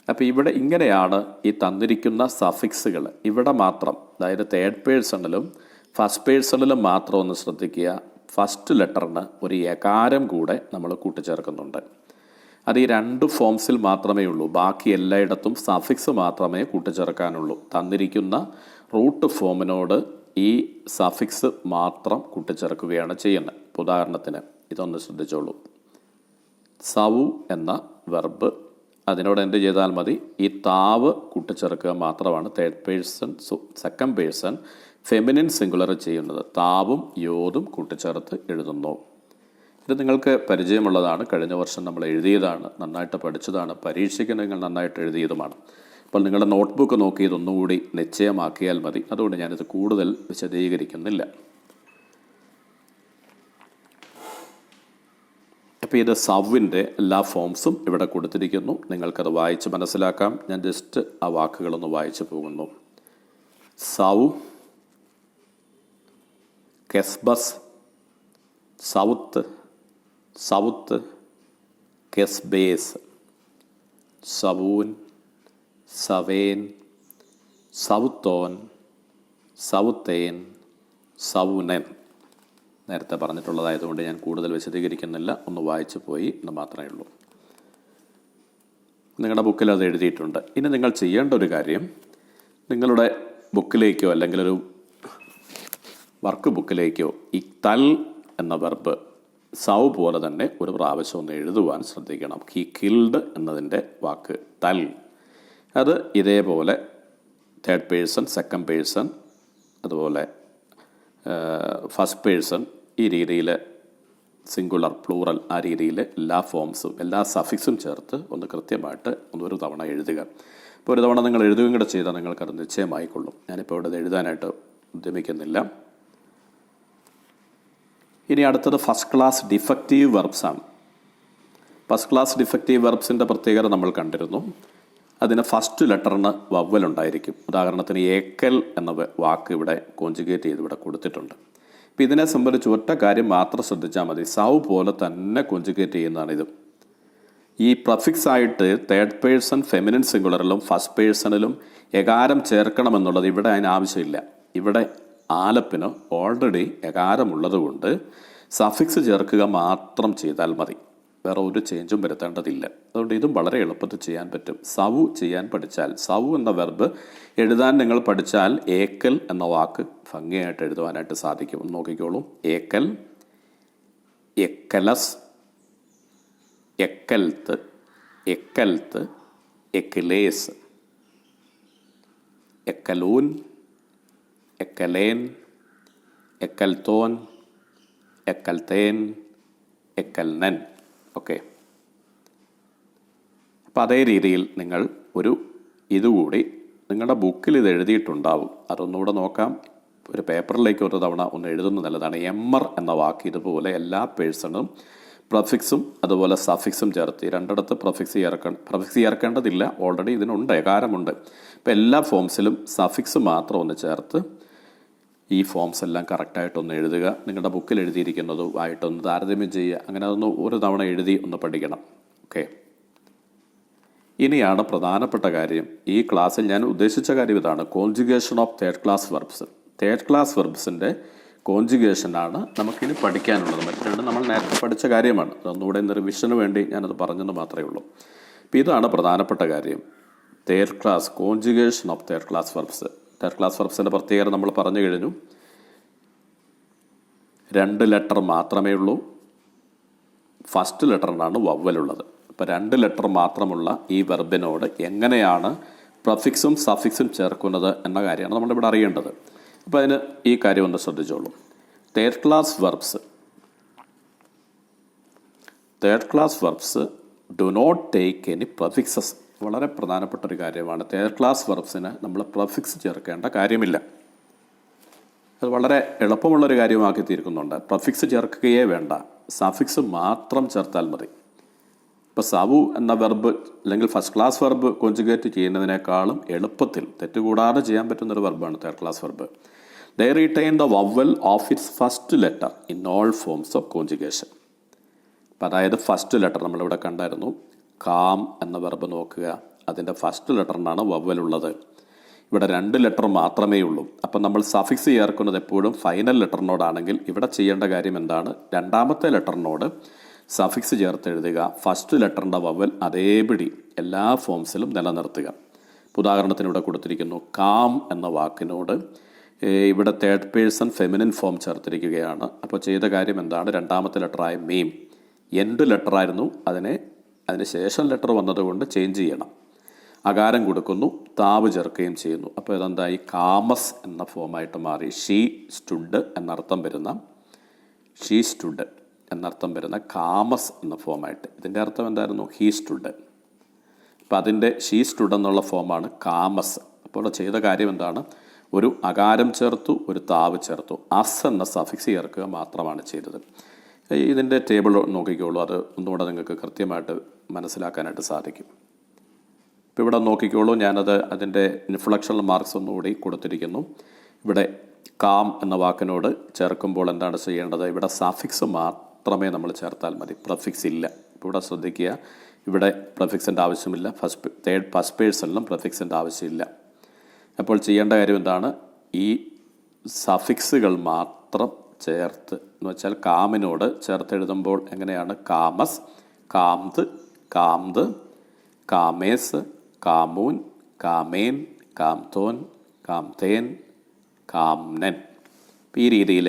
അപ്പോൾ ഇവിടെ ഇങ്ങനെയാണ് ഈ തന്നിരിക്കുന്ന സഫിക്സുകൾ ഇവിടെ മാത്രം, അതായത് തേർഡ് പേഴ്സണിലും ഫസ്റ്റ് പേഴ്സണിലും മാത്രം ഒന്ന് ശ്രദ്ധിക്കുക. ഫസ്റ്റ് ലെറ്ററിന് ഒരു എകാരം കൂടെ നമ്മൾ കൂട്ടിച്ചേർക്കുന്നുണ്ട്. അത് ഈ രണ്ട് ഫോംസിൽ മാത്രമേ ഉള്ളൂ. ബാക്കി എല്ലായിടത്തും സഫിക്സ് മാത്രമേ കൂട്ടിച്ചേർക്കാനുള്ളൂ. തന്നിരിക്കുന്ന റൂട്ട് ഫോമിനോട് ഈ സഫിക്സ് മാത്രം കൂട്ടിച്ചേർക്കുകയാണ് ചെയ്യുന്നത്. ഉദാഹരണത്തിന് ഇതൊന്ന് ശ്രദ്ധിച്ചോളൂ. സൗ എന്ന വെർബ്, അതിനോട് എന്ത് ചെയ്താൽ മതി? ഈ താവ് കൂട്ടിച്ചേർക്കുക മാത്രമാണ് third person second person feminine singular ചെയ്യുന്നത്. താവും യോതും കൂട്ടിച്ചേർത്ത് എഴുതുന്നു. ഇത് നിങ്ങൾക്ക് പരിചയമുള്ളതാണ്. കഴിഞ്ഞ വർഷം നമ്മൾ എഴുതിയതാണ്, നന്നായിട്ട് പഠിച്ചതാണ്, പരീക്ഷയ്ക്ക് നിങ്ങൾ നന്നായിട്ട് എഴുതിയതുമാണ്. അപ്പോൾ നിങ്ങളുടെ നോട്ട്ബുക്ക് നോക്കി ഇതൊന്നുകൂടി നിശ്ചയമാക്കിയാൽ മതി. അതുകൊണ്ട് ഞാനിത് കൂടുതൽ വിശദീകരിക്കുന്നില്ല. അപ്പോൾ ഇത് സൗവിൻ്റെ എല്ലാ ഫോംസും ഇവിടെ കൊടുത്തിരിക്കുന്നു. നിങ്ങൾക്കത് വായിച്ച് മനസ്സിലാക്കാം. ഞാൻ ജസ്റ്റ് ആ വാക്കുകളൊന്ന് വായിച്ചു പോകുന്നു. സൗ, കെസ്ബസ്, സൗത്ത്, സൗത്ത്, കെസ്ബേസ്, സവൂൻ, സവേൻ, സൗത്തോൻ, സൗത്തേൻ, സൗനൻ. നേരത്തെ പറഞ്ഞിട്ടുള്ളതായതുകൊണ്ട് ഞാൻ കൂടുതൽ വിശദീകരിക്കുന്നില്ല, ഒന്ന് വായിച്ചു പോയി എന്ന് മാത്രമേ ഉള്ളൂ. നിങ്ങളുടെ ബുക്കിൽ അത് എഴുതിയിട്ടുണ്ട്. ഇനി നിങ്ങൾ ചെയ്യേണ്ട ഒരു കാര്യം, നിങ്ങളുടെ ബുക്കിലേക്കോ അല്ലെങ്കിൽ ഒരു വർക്ക് ബുക്കിലേക്കോ ഈ തൽ എന്ന വെർബ് സൗ പോലെ തന്നെ ഒരു പ്രാവശ്യം ഒന്ന് എഴുതുവാൻ ശ്രദ്ധിക്കണം. ഹി കിൽഡ് എന്നതിൻ്റെ വാക്ക് തൽ, അത് ഇതേപോലെ തേർഡ് പേഴ്സൺ സെക്കൻഡ് പേഴ്സൺ അതുപോലെ ഫസ്റ്റ് പേഴ്സൺ ഈ രീതിയിൽ സിംഗുലർ പ്ലൂറൽ ആ രീതിയിൽ എല്ലാ ഫോംസും എല്ലാ സഫിക്സും ചേർത്ത് ഒന്ന് കൃത്യമായിട്ട് ഒരു തവണ എഴുതുക. അപ്പോൾ ഒരു തവണ നിങ്ങൾ എഴുതുകയും കൂടെ ചെയ്താൽ നിങ്ങൾക്കത് നിശ്ചയമായിക്കൊള്ളും. ഞാനിപ്പോൾ ഇവിടെ എഴുതാനായിട്ട് ഉദ്യമിക്കുന്നില്ല. ഇനി അടുത്തത് ഫസ്റ്റ് ക്ലാസ് ഡിഫക്റ്റീവ് വെർബ്സാണ്. ഫസ്റ്റ് ക്ലാസ് ഡിഫക്റ്റീവ് വെർബ്സിൻ്റെ പ്രത്യേകത നമ്മൾ കണ്ടിരുന്നു. അതിന് ഫസ്റ്റ് ലെറ്ററിന് വവ്വലുണ്ടായിരിക്കും. ഉദാഹരണത്തിന് ഏക്കൽ എന്ന വാക്ക് ഇവിടെ കോൺജുഗേറ്റ് ചെയ്ത് ഇവിടെ കൊടുത്തിട്ടുണ്ട്. അപ്പോൾ ഇതിനെ സംബന്ധിച്ച് ഒറ്റ കാര്യം മാത്രം ശ്രദ്ധിച്ചാൽ മതി. സൗ പോലെ തന്നെ കോൺജുഗേറ്റ് ചെയ്യുന്നതാണിത്. ഈ പ്രഫിക്സ് ആയിട്ട് തേർഡ് പേഴ്സൺ ഫെമിനിൻ സിംഗുലറിലും ഫസ്റ്റ് പേഴ്സണിലും എകാരം ചേർക്കണമെന്നുള്ളത് ഇവിടെ അതിന് ആവശ്യമില്ല. ഇവിടെ ആലപ്പിന് ഓൾറെഡി എകാരമുള്ളത് കൊണ്ട് സഫിക്സ് ചേർക്കുക മാത്രം ചെയ്താൽ മതി. വേറെ ഒരു ചേഞ്ചും വരുത്തേണ്ടതില്ല. അതുകൊണ്ട് ഇതും വളരെ എളുപ്പത്തിൽ ചെയ്യാൻ പറ്റും. സവു ചെയ്യാൻ പഠിച്ചാൽ, സവു എന്ന വെർബ് എഴുതാൻ നിങ്ങൾ പഠിച്ചാൽ ഏക്കൽ എന്ന വാക്ക് ഭംഗിയായിട്ട് എഴുതുവാനായിട്ട് സാധിക്കും. നോക്കിക്കോളൂ. ഏക്കൽ, എക്കലസ്, എക്കൽത്ത്, എക്കൽത്ത്, എക്കിലേസ്, എക്കലൂൻ, എക്കലേൻ, എക്കൽത്തോൻ, എക്കൽത്തേൻ, എക്കൽനൻ. ഓക്കെ. അപ്പം അതേ രീതിയിൽ നിങ്ങൾ ഒരു ഇതുകൂടി നിങ്ങളുടെ ബുക്കിൽ ഇത് എഴുതിയിട്ടുണ്ടാവും. അതൊന്നുകൂടെ നോക്കാം. ഒരു പേപ്പറിലേക്ക് ഒരു തവണ ഒന്ന് എഴുതുന്നത് നല്ലതാണ്. എമ്മർ എന്ന വാക്ക് ഇതുപോലെ എല്ലാ പേഴ്സണും പ്രഫിക്സും അതുപോലെ സഫിക്സും ചേർത്ത് രണ്ടിടത്ത് പ്രഫിക്സ് ചേർക്കേണ്ടതില്ല, ഓൾറെഡി ഇതിനുണ്ട്, എകാരമുണ്ട്. ഇപ്പം എല്ലാ ഫോംസിലും സഫിക്സ് മാത്രം ഒന്ന് ചേർത്ത് ഈ ഫോംസ് എല്ലാം കറക്റ്റായിട്ടൊന്ന് എഴുതുക. നിങ്ങളുടെ ബുക്കിൽ എഴുതിയിരിക്കുന്നതുമായിട്ടൊന്ന് താരതമ്യം ചെയ്യുക. അങ്ങനെ അതൊന്ന് ഒരു തവണ എഴുതി ഒന്ന് പഠിക്കണം. ഓക്കെ. ഇനിയാണ് പ്രധാനപ്പെട്ട കാര്യം. ഈ ക്ലാസ്സിൽ ഞാൻ ഉദ്ദേശിച്ച കാര്യം ഇതാണ്. Conjugation of third class verbs. Third class വെർബ്സിൻ്റെ കോൺജുഗേഷനാണ് നമുക്കിനി പഠിക്കാനുള്ളത്. മറ്റു നമ്മൾ നേരത്തെ പഠിച്ച കാര്യമാണ്. അതൊന്നുകൂടെ ഇന്ന് റിവിഷന് വേണ്ടി ഞാനത് പറഞ്ഞെന്ന് മാത്രമേ ഉള്ളൂ. അപ്പോൾ ഇതാണ് പ്രധാനപ്പെട്ട കാര്യം. Third class, conjugation of third class verbs. Third class വെർബ്സിൻ്റെ പ്രത്യേകത നമ്മൾ പറഞ്ഞു കഴിഞ്ഞു. 2 ലെറ്റർ മാത്രമേ ഉള്ളൂ. ഫസ്റ്റ് ലെറ്ററിനാണ് വവ്വലുള്ളത്. ഇപ്പോൾ 2 ലെറ്റർ മാത്രമുള്ള ഈ വെർബിനോട് എങ്ങനെയാണ് പ്രഫിക്സും സഫിക്സും ചേർക്കുന്നത് എന്ന കാര്യമാണ് നമ്മളിവിടെ അറിയേണ്ടത്. അപ്പോൾ അതിന് ഈ കാര്യം ഒന്ന് ശ്രദ്ധിച്ചോളൂ. Third class verbs do not take any prefixes. വളരെ പ്രധാനപ്പെട്ട ഒരു കാര്യമാണ്. തേർഡ് ക്ലാസ് വെർബ്സിന് നമ്മൾ പ്രഫിക്സ് ചേർക്കേണ്ട കാര്യമില്ല. അത് വളരെ എളുപ്പമുള്ളൊരു കാര്യമാക്കി തീർക്കുന്നുണ്ട്. പ്രഫിക്സ് ചേർക്കുകയേ വേണ്ട, സഫിക്സ് മാത്രം ചേർത്താൽ മതി. ഇപ്പോൾ സവു എന്ന വെർബ് അല്ലെങ്കിൽ ഫസ്റ്റ് ക്ലാസ് വെർബ് കോൺജുഗേറ്റ് ചെയ്യുന്നതിനേക്കാളും എളുപ്പത്തിൽ തെറ്റുകൂടാതെ ചെയ്യാൻ പറ്റുന്നൊരു വെർബാണ് third class verb. They retain the vowel of its first letter in all forms of conjugation. അപ്പം അതായത് ഫസ്റ്റ് ലെറ്റർ നമ്മളിവിടെ കണ്ടായിരുന്നു. കാം എന്ന വെർബ് നോക്കുക, അതിൻ്റെ ഫസ്റ്റ് ലെറ്ററിനാണ് വവ്വലുള്ളത്. ഇവിടെ 2 ലെറ്റർ മാത്രമേ ഉള്ളൂ. അപ്പം നമ്മൾ സഫിക്സ് ചേർക്കുന്നത് എപ്പോഴും ഫൈനൽ ലെറ്ററിനോടാണെങ്കിൽ ഇവിടെ ചെയ്യേണ്ട കാര്യം എന്താണ്? രണ്ടാമത്തെ ലെറ്ററിനോട് സഫിക്സ് ചേർത്ത് എഴുതുക. ഫസ്റ്റ് ലെറ്ററിൻ്റെ വവൽ അതേപടി എല്ലാ ഫോംസിലും നിലനിർത്തുക. ഉദാഹരണത്തിന് ഇവിടെ കൊടുത്തിരിക്കുന്നു. കാം എന്ന വാക്കിനോട് ഇവിടെ തേർഡ് പേഴ്സൺ ഫെമിനിൻ ഫോം ചേർത്തിരിക്കുകയാണ്. അപ്പോൾ ചെയ്ത കാര്യം എന്താണ്? രണ്ടാമത്തെ ലെറ്ററായ മീം എൻഡ് ലെറ്ററായിരുന്നു, അതിന് ശേഷം ലെറ്റർ വന്നതുകൊണ്ട് ചേഞ്ച് ചെയ്യണം. അകാരം കൊടുക്കുന്നു, താവ് ചേർക്കുകയും ചെയ്യുന്നു. അപ്പോൾ ഇതെന്തായി? കാമസ് എന്ന ഫോമായിട്ട് മാറി. ഷീ സ്റ്റുഡ് എന്നർത്ഥം വരുന്ന കാമസ് എന്ന ഫോമായിട്ട്. ഇതിൻ്റെ അർത്ഥം എന്തായിരുന്നു? He stood. അപ്പോൾ അതിൻ്റെ ഷീ സ്റ്റുഡ് എന്നുള്ള ഫോമാണ് കാമസ്. അപ്പോൾ ചെയ്ത കാര്യം എന്താണ്? ഒരു അകാരം ചേർത്തു, ഒരു താവ് ചേർത്തു. അസ് എന്ന സഫിക്സ് ചേർക്കുക മാത്രമാണ് ചെയ്തത്. ഇതിൻ്റെ ടേബിൾ നോക്കിക്കോളൂ. അത് ഒന്നുകൂടെ നിങ്ങൾക്ക് കൃത്യമായിട്ട് മനസ്സിലാക്കാനായിട്ട് സാധിക്കും. ഇപ്പോൾ ഇവിടെ നോക്കിക്കോളൂ. അതിൻ്റെ ഇൻഫ്ലക്ഷണൽ മാർക്സ് ഒന്നുകൂടി കൊടുത്തിരിക്കുന്നു. ഇവിടെ കാം എന്ന വാക്കിനോട് ചേർക്കുമ്പോൾ എന്താണ് ചെയ്യേണ്ടത്? ഇവിടെ സഫിക്സ് മാത്രമേ നമ്മൾ ചേർത്താൽ മതി, പ്രഫിക്സ് ഇല്ല. ഇപ്പോൾ ഇവിടെ ശ്രദ്ധിക്കുക, ഇവിടെ പ്രഫിക്സിൻ്റെ ആവശ്യമില്ല. ഫസ്റ്റ് പേഴ്സണിലും പ്രഫിക്സിൻ്റെ ആവശ്യമില്ല. അപ്പോൾ ചെയ്യേണ്ട കാര്യം എന്താണ്? ഈ സഫിക്സുകൾ മാത്രം ചേർത്ത്, എന്ന് വെച്ചാൽ കാമിനോട് ചേർത്ത് എഴുതുമ്പോൾ എങ്ങനെയാണ്? കാമസ്, കാംത്, കാംത്, കാമേസ്, കാമൂൻ, കാമേൻ, കാംതോൻ, കാംതേൻ, കാംനൻ. ഈ രീതിയിൽ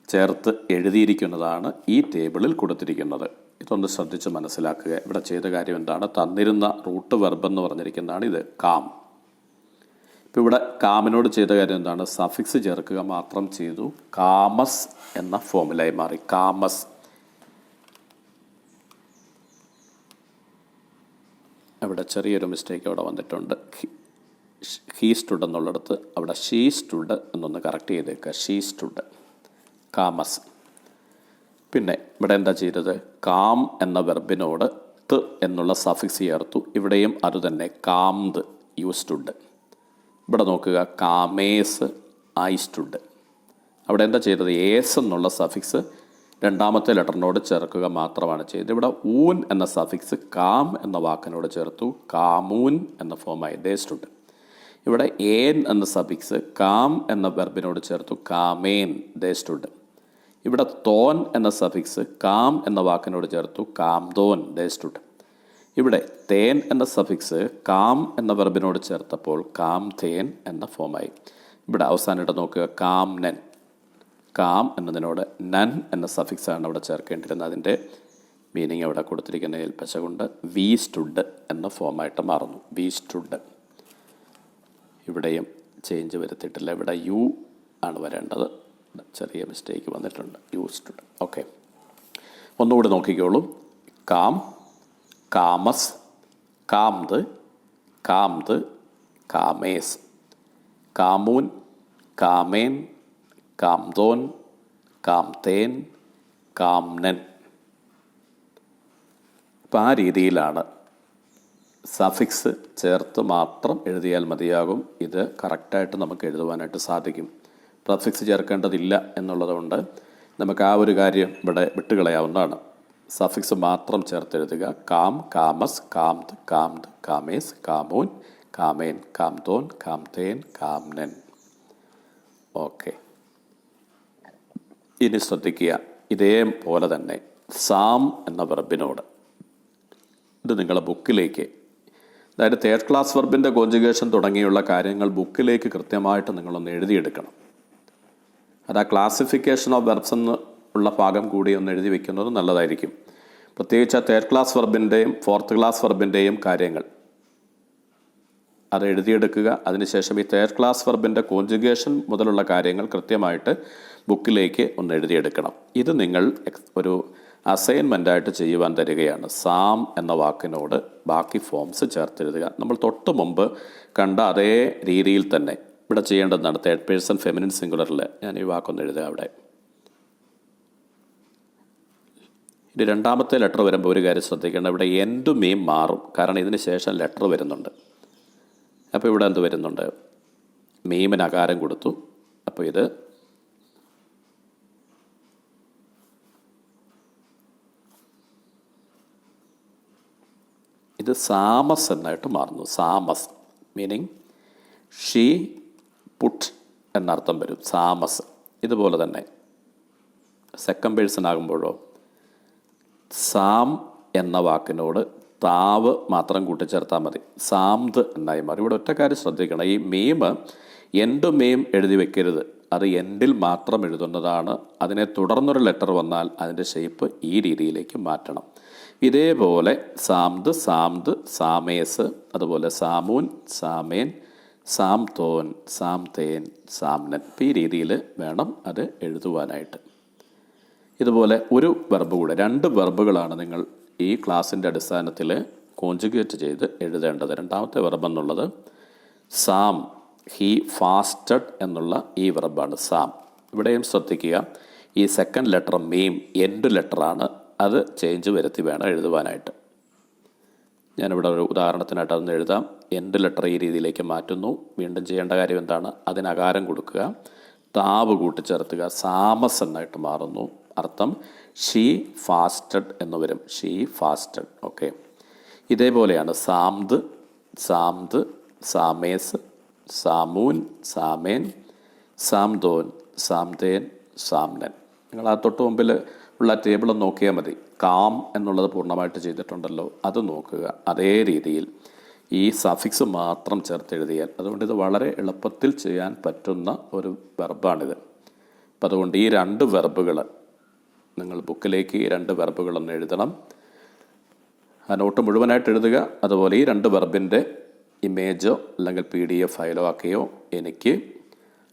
ചേർത്ത് എഴുതിയിരിക്കുന്നതാണ് ഈ ടേബിളിൽ കൊടുത്തിരിക്കുന്നത്. ഇതൊന്ന് ശ്രദ്ധിച്ച് മനസ്സിലാക്കുക. ഇവിടെ ചെയ്ത കാര്യം എന്താണ്? തന്നിരുന്ന റൂട്ട് വെർബ് എന്ന് പറഞ്ഞിരിക്കുന്നതാണ് ഇത്, കാം. ഇപ്പോൾ ഇവിടെ കാമിനോട് ചെയ്ത കാര്യം എന്താണ്? സഫിക്സ് ചേർക്കുക മാത്രം ചെയ്തു. കാമസ് എന്ന ഫോമിലായി മാറി. കാമസ്. അവിടെ ചെറിയൊരു മിസ്റ്റേക്ക് അവിടെ വന്നിട്ടുണ്ട്. ഹീ സ്റ്റുഡ് എന്നുള്ളിടത്ത് അവിടെ ഷീ സ്റ്റുഡ് എന്നൊന്ന് കറക്റ്റ് ചെയ്തേക്കുക. She stood, Kamas. പിന്നെ ഇവിടെ എന്താ ചെയ്തത്? കാം എന്ന വെർബിനോട് ത് എന്നുള്ള സഫിക്സ് ചേർത്തു. ഇവിടെയും അതുതന്നെ, കാംത്, യൂസ്റ്റുഡ്. ഇവിടെ നോക്കുക, കാമേസ്, ഐസ്റ്റുഡ്. അവിടെ എന്താ ചെയ്തത്? ഏസ് എന്നുള്ള സഫിക്സ് രണ്ടാമത്തെ ലെറ്ററിനോട് ചേർക്കുക മാത്രമാണ് ചെയ്തത്. ഇവിടെ ഊൻ എന്ന സഫിക്സ് കാം എന്ന വാക്കിനോട് ചേർത്തു. കാമൂൻ എന്ന ഫോമായി ദേസ്റ്റുഡ്. ഇവിടെ ഏൻ എന്ന സഫിക്സ് കാം എന്ന വെർബിനോട് ചേർത്തു. കാമേൻ, ദേസ്റ്റുഡ്. ഇവിടെ തോൻ എന്ന സഫിക്സ് കാം എന്ന വാക്കിനോട് ചേർത്തു, കാം തോൻ ദേ സ്റ്റുഡ്. ഇവിടെ തേൻ എന്ന സഫിക്സ് കാം എന്ന വെർബിനോട് ചേർത്തപ്പോൾ കാം തേൻ എന്ന ഫോമായി. ഇവിടെ അവസാനമായിട്ട് നോക്കുക, കാം നൻ. കാം എന്നതിനോട് നൻ എന്ന സഫിക്സാണ് അവിടെ ചേർക്കേണ്ടിയിരുന്നത്. അതിൻ്റെ മീനിങ് അവിടെ കൊടുത്തിരിക്കുന്ന ഏൽപ്പച്ച കൊണ്ട് വി സ്റ്റുഡ് എന്ന ഫോമായിട്ട് മാറുന്നു. V stood. ഇവിടെയും ചേഞ്ച് വരുത്തിയിട്ടില്ല. ഇവിടെ യു ആണ് വരേണ്ടത്. ചെറിയ മിസ്റ്റേക്ക് വന്നിട്ടുണ്ട്. U stood. ഓക്കെ, ഒന്നുകൂടി നോക്കിക്കോളൂ. കാം, കാമസ്, കാംത്, കാംത്, കാമേസ്, കാമൂൻ, കാമേൻ, കാംതോൻ, കാംതേൻ, കാംനൻ. അപ്പം ആ രീതിയിലാണ്. സഫിക്സ് ചേർത്ത് മാത്രം എഴുതിയാൽ മതിയാകും. ഇത് കറക്റ്റായിട്ട് നമുക്ക് എഴുതുവാനായിട്ട് സാധിക്കും. പ്രഫിക്സ് ചേർക്കേണ്ടതില്ല എന്നുള്ളതുകൊണ്ട് നമുക്ക് ആ ഒരു കാര്യം ഇവിടെ വിട്ടുകളയാവുന്നതാണ്. സഫിക്സ് മാത്രം ചേർത്തെഴുതുക. കാം, കാമസ്, കാംത്, കാംത്, കാമേസ്, കാമൂൻ, കാമേൻ, കാംതോൻ, കാംതേൻ, കാംനൻ. ഓക്കെ, ഇനി ശ്രദ്ധിക്കുക. ഇതേപോലെ തന്നെ സാം എന്ന വെർബിനോട്, ഇത് നിങ്ങളുടെ ബുക്കിലേക്ക്, അതായത് തേർഡ് ക്ലാസ് വെർബിൻ്റെ കോൺജുഗേഷൻ തുടങ്ങിയുള്ള കാര്യങ്ങൾ ബുക്കിലേക്ക് കൃത്യമായിട്ട് നിങ്ങളൊന്ന് എഴുതിയെടുക്കണം. അത് ആ ക്ലാസിഫിക്കേഷൻ ഓഫ് വെർബ്സ് എന്ന് ഉള്ള ഭാഗം കൂടി ഒന്ന് എഴുതി വെക്കുന്നത് നല്ലതായിരിക്കും. പ്രത്യേകിച്ച് ആ തേർഡ് ക്ലാസ് വെർബിൻ്റെയും ഫോർത്ത് ക്ലാസ് വെർബിൻ്റെയും കാര്യങ്ങൾ അത് എഴുതിയെടുക്കുക. അതിനുശേഷം ഈ തേർഡ് ക്ലാസ് വെർബിൻ്റെ കോൺജുഗേഷൻ മുതലുള്ള കാര്യങ്ങൾ കൃത്യമായിട്ട് ബുക്കിലേക്ക് ഒന്ന് എഴുതിയെടുക്കണം. ഇത് നിങ്ങൾ ഒരു അസൈൻമെൻറ്റായിട്ട് ചെയ്യുവാൻ തരികയാണ്. സാം എന്ന വാക്കിനോട് ബാക്കി ഫോംസ് ചേർത്തെഴുതുക. നമ്മൾ തൊട്ട് മുമ്പ് കണ്ട അതേ രീതിയിൽ തന്നെ ഇവിടെ ചെയ്യേണ്ടതാണ്. തേർഡ് പേഴ്സൺ ഫെമിനിൻ സിംഗുലറിൽ ഞാൻ ഈ വാക്കൊന്ന് എഴുതുക. അവിടെ ഇനി രണ്ടാമത്തെ ലെറ്റർ വരുമ്പോൾ ഒരു കാര്യം ശ്രദ്ധിക്കണം. ഇവിടെ എൻഡും മീം മാറും. കാരണം ഇതിന് ശേഷം ലെറ്റർ വരുന്നുണ്ട്. അപ്പോൾ ഇവിടെ എന്ത് വരുന്നുണ്ട്? മീമിന് അകാരം കൊടുത്തു. അപ്പോൾ ഇത് സാമസ് എന്നായിട്ട് മാറുന്നു. സാമസ് മീനിങ് ഷീ പുട്ട് എന്നർത്ഥം വരും. സാമസ്. ഇതുപോലെ തന്നെ സെക്കൻഡ് പേഴ്സൺ ആകുമ്പോഴോ സാം എന്ന വാക്കിനോട് താവ് മാത്രം കൂട്ടിച്ചേർത്താൽ മതി. സാംത് എന്നായി മാറി. ഇവിടെ ഒറ്റ കാര്യം ശ്രദ്ധിക്കണം. ഈ മീം എൻഡ് മീം എഴുതി വെക്കരുത്. അത് എൻഡിൽ മാത്രം എഴുതുന്നതാണ്. അതിനെ തുടർന്നൊരു ലെറ്റർ വന്നാൽ അതിൻ്റെ ഷേപ്പ് ഈ രീതിയിലേക്ക് മാറ്റണം. ഇതേപോലെ സാംത്, സാംത്, സാമേസ്, അതുപോലെ സാമൂൻ, സാമേൻ, സാംതോൻ, സാംതേൻ, സാംനൻ. ഈ രീതിയിൽ വേണം അത് എഴുതുവാനായിട്ട്. ഇതുപോലെ ഒരു വെർബ് കൂടെ, 2 വെർബുകളാണ് നിങ്ങൾ ഈ ക്ലാസ്സിൻ്റെ അടിസ്ഥാനത്തിൽ കോൺജുഗേറ്റ് ചെയ്ത് എഴുതേണ്ടത്. രണ്ടാമത്തെ വെർബ് എന്നുള്ളത് സാം, ഹി ഫാസ്റ്റഡ് എന്നുള്ള ഈ വെർബാണ് സാം. ഇവിടെയും ശ്രദ്ധിക്കുക, ഈ സെക്കൻഡ് ലെറ്റർ മീം എൻഡ് ലെറ്ററാണ്. അത് ചേഞ്ച് വരുത്തി വേണം എഴുതുവാനായിട്ട്. ഞാനിവിടെ ഒരു ഉദാഹരണത്തിനായിട്ട് അതൊന്ന് എഴുതാം. എൻഡ് ലെറ്റർ ഈ രീതിയിലേക്ക് മാറ്റുന്നു. വീണ്ടും ചെയ്യേണ്ട കാര്യം എന്താണ്? അതിന് അകാരം കൊടുക്കുക, താവ് കൂട്ടിച്ചേർത്തുക, സാമസ് എന്നായിട്ട് മാറുന്നു. അർത്ഥം ഷീ ഫാസ്റ്റഡ് എന്ന് വരും. She fasted. ഓക്കെ, ഇതേപോലെയാണ് സാംത്, സാംത്, സാമേസ്, സാമൂൻ, സാമേൻ, സാംതോൻ, സാംതേൻ, സാംനൻ. നിങ്ങൾ ആ തൊട്ട് മുമ്പിൽ ഉള്ള ടേബിൾ ഒന്ന് നോക്കിയാൽ മതി. കാം എന്നുള്ളത് പൂർണ്ണമായിട്ട് ചെയ്തിട്ടുണ്ടല്ലോ, അത് നോക്കുക. അതേ രീതിയിൽ ഈ സഫിക്സ് മാത്രം ചേർത്തെഴുതിയാൽ, അതുകൊണ്ട് ഇത് വളരെ എളുപ്പത്തിൽ ചെയ്യാൻ പറ്റുന്ന ഒരു വെർബാണിത്. അപ്പം അതുകൊണ്ട് ഈ 2 വെർബുകൾ നിങ്ങൾ ബുക്കിലേക്ക് ഈ 2 വെർബുകളൊന്ന് എഴുതണം. ആ നോട്ട് മുഴുവനായിട്ട് എഴുതുക. അതുപോലെ ഈ 2 വെർബിൻ്റെ ഇമേജോ അല്ലെങ്കിൽ PDF ഫയലോ ആക്കിയോ എനിക്ക്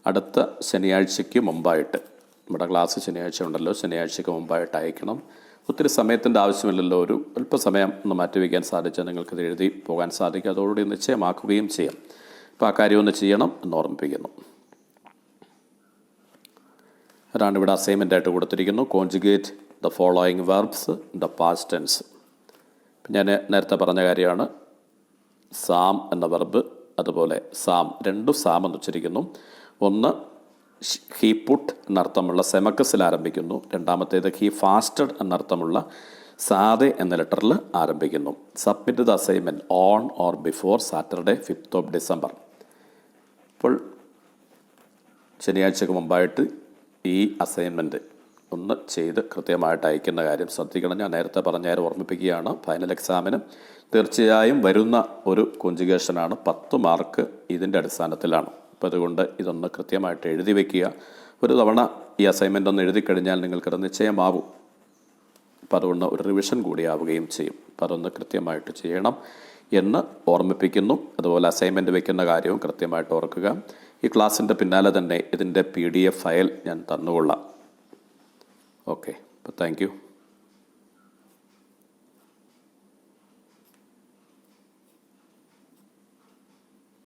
അടുത്ത ശനിയാഴ്ചയ്ക്ക് മുമ്പായിട്ട്, നമ്മുടെ ക്ലാസ് ശനിയാഴ്ച ഉണ്ടല്ലോ, ശനിയാഴ്ചയ്ക്ക് മുമ്പായിട്ട് അയക്കണം. ഒത്തിരി സമയത്തിൻ്റെ ആവശ്യമില്ലല്ലോ. ഒരു അല്പസമയം ഒന്ന് മാറ്റിവെക്കാൻ സാധിച്ചാൽ നിങ്ങൾക്കിത് എഴുതി പോകാൻ സാധിക്കും. അതോടുകൂടി നിശ്ചയമാക്കുകയും ചെയ്യാം. അപ്പോൾ ആ കാര്യം ഒന്ന് ചെയ്യണം എന്ന് ഓർമ്മിപ്പിക്കുന്നു. അതാണ് ഇവിടെ അസൈൻമെൻ്റായിട്ട് കൊടുത്തിരിക്കുന്നു. Conjugate the following verbs in the past tense. ഞാൻ നേരത്തെ പറഞ്ഞ കാര്യമാണ്. സാം എന്ന വെർബ്, അതുപോലെ സാം, 2 സാം എന്ന് ഉച്ചരിക്കുന്നു. ഒന്ന് ഹി പുട്ട് എന്നർത്ഥമുള്ള സെമക്കസിൽ ആരംഭിക്കുന്നു. രണ്ടാമത്തേത് ഹി ഫാസ്റ്റഡ് എന്നർത്ഥമുള്ള സാദെ എന്ന ലെറ്ററിൽ ആരംഭിക്കുന്നു. Submit the assignment on or before Saturday 5th of December. അപ്പോൾ ശനിയാഴ്ചക്ക് മുമ്പായിട്ട് ഈ അസൈൻമെൻറ്റ് ഒന്ന് ചെയ്ത് കൃത്യമായിട്ട് അയക്കുന്ന കാര്യം ശ്രദ്ധിക്കണം. ഞാൻ നേരത്തെ പറഞ്ഞാൽ ഓർമ്മിപ്പിക്കുകയാണ്, ഫൈനൽ എക്സാമിന് തീർച്ചയായും വരുന്ന ഒരു കോഞ്ചുഗേഷനാണ്. 10 മാർക്ക് ഇതിൻ്റെ അടിസ്ഥാനത്തിലാണ്. അപ്പോൾ അതുകൊണ്ട് ഇതൊന്ന് കൃത്യമായിട്ട് എഴുതി വയ്ക്കുക. ഒരു തവണ ഈ അസൈൻമെൻ്റ് ഒന്ന് എഴുതി കഴിഞ്ഞാൽ നിങ്ങൾക്കത് നിശ്ചയമാവും. അപ്പോൾ അതുകൊണ്ട് ഒരു റിവിഷൻ കൂടിയാവുകയും ചെയ്യും. അപ്പോൾ അതൊന്ന് കൃത്യമായിട്ട് ചെയ്യണം എന്ന് ഓർമ്മിപ്പിക്കുന്നു. അതുപോലെ അസൈൻമെൻറ്റ് വയ്ക്കുന്ന കാര്യവും കൃത്യമായിട്ട് ഓർക്കുക. ഈ ക്ലാസ്സിൻ്റെ പിന്നാലെ തന്നെ ഇതിൻ്റെ PDF ഫയൽ ഞാൻ തന്നുകൊള്ളാം. ഓക്കെ, അപ്പോൾ താങ്ക് യു.